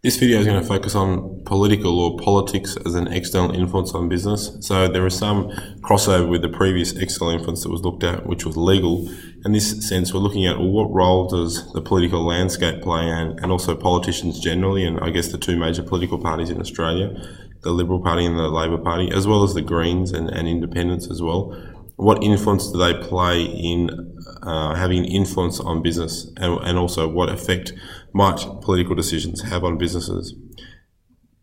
This video is going to focus on political or politics as an external influence on business. So there is some crossover with the previous external influence that was looked at, which was legal. In this sense, we're looking at what role does the political landscape play and also politicians generally, and I guess the two major political parties in Australia, the Liberal Party and the Labor Party, as well as the Greens and independents as well. What influence do they play in having an influence on business, and also what effect might political decisions have on businesses?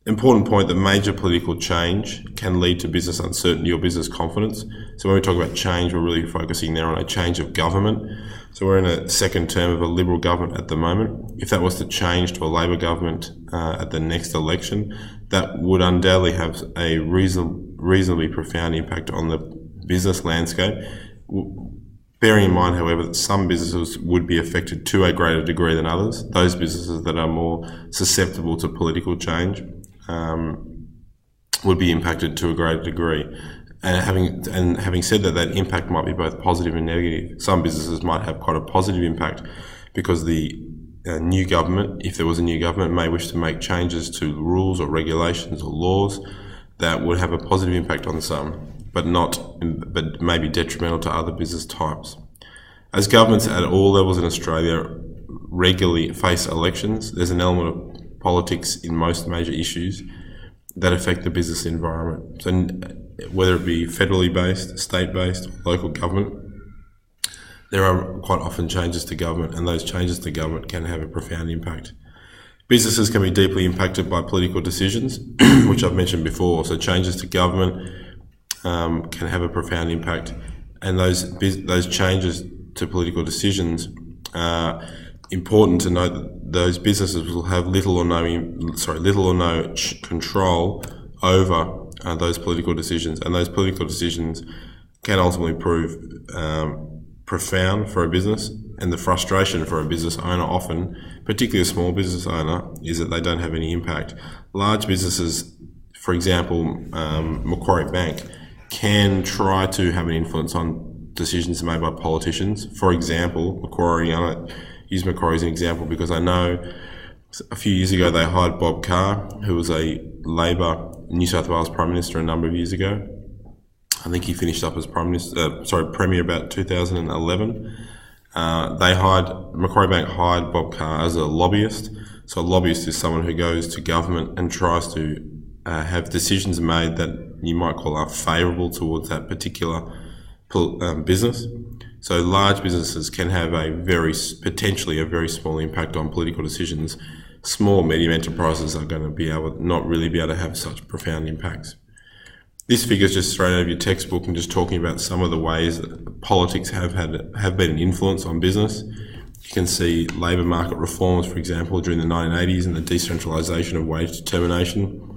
Important point that major political change can lead to business uncertainty or business confidence. So when we talk about change, we're really focusing there on a change of government. So we're in a second term of a Liberal government at the moment. If that was to change to a Labor government at the next election, that would undoubtedly have a reasonably profound impact on the business landscape. Bearing in mind, however, that some businesses would be affected to a greater degree than others. Those businesses that are more susceptible to political change would be impacted to a greater degree. And having said that, that impact might be both positive and negative. Some businesses might have quite a positive impact because the new government, if there was a new government, may wish to make changes to rules or regulations or laws that would have a positive impact on some, but may be detrimental to other business types. As governments at all levels in Australia regularly face elections, there's an element of politics in most major issues that affect the business environment. So whether it be federally based, state-based, local government, there are quite often changes to government, and those changes to government can have a profound impact. Businesses can be deeply impacted by political decisions, which I've mentioned before. So changes to government can have a profound impact, and those changes to political decisions are important to note that those businesses will have little or no control over those political decisions, and those political decisions can ultimately prove profound for a business. And the frustration for a business owner often, particularly a small business owner, is that they don't have any impact. Large businesses, for example, Macquarie Bank, can try to have an influence on decisions made by politicians. For example, Macquarie, I use Macquarie as an example because I know a few years ago they hired Bob Carr, who was a Labor New South Wales Prime Minister a number of years ago. I think he finished up as Premier about 2011. Macquarie Bank hired Bob Carr as a lobbyist. So a lobbyist is someone who goes to government and tries to have decisions made that you might call are favourable towards that particular business. So large businesses can have potentially a very small impact on political decisions. Small, medium enterprises are going to not really be able to have such profound impacts. This figure is just thrown out of your textbook and just talking about some of the ways that politics have been an influence on business. You can see labour market reforms, for example, during the 1980s and the decentralisation of wage determination.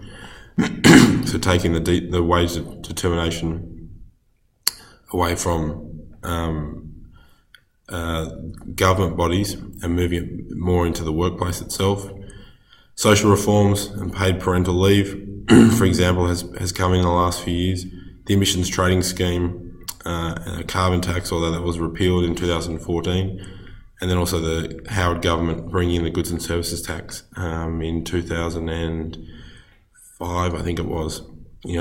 So taking the wage determination away from government bodies and moving it more into the workplace itself. Social reforms and paid parental leave, for example, has come in the last few years. The emissions trading scheme, carbon tax, although that was repealed in 2014, and then also the Howard government bringing in the goods and services tax in 2005, I think it was.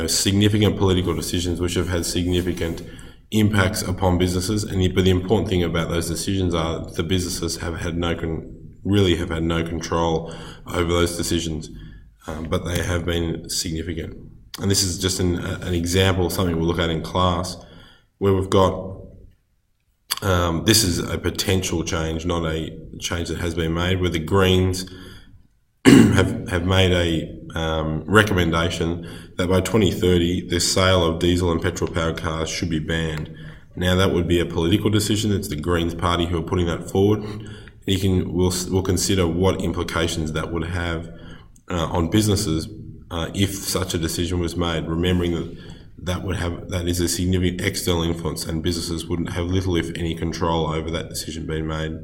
Significant political decisions which have had significant impacts upon businesses, but the important thing about those decisions are the businesses have had no control over those decisions, but they have been significant. And this is just an example of something we'll look at in class, where we've got this is a potential change, not a change that has been made, where the Greens have made a recommendation that by 2030 the sale of diesel and petrol powered cars should be banned. Now that would be a political decision. It's the Greens party who are putting that forward. We'll consider what implications that would have on businesses if such a decision was made, remembering that is a significant external influence and businesses wouldn't have little if any control over that decision being made.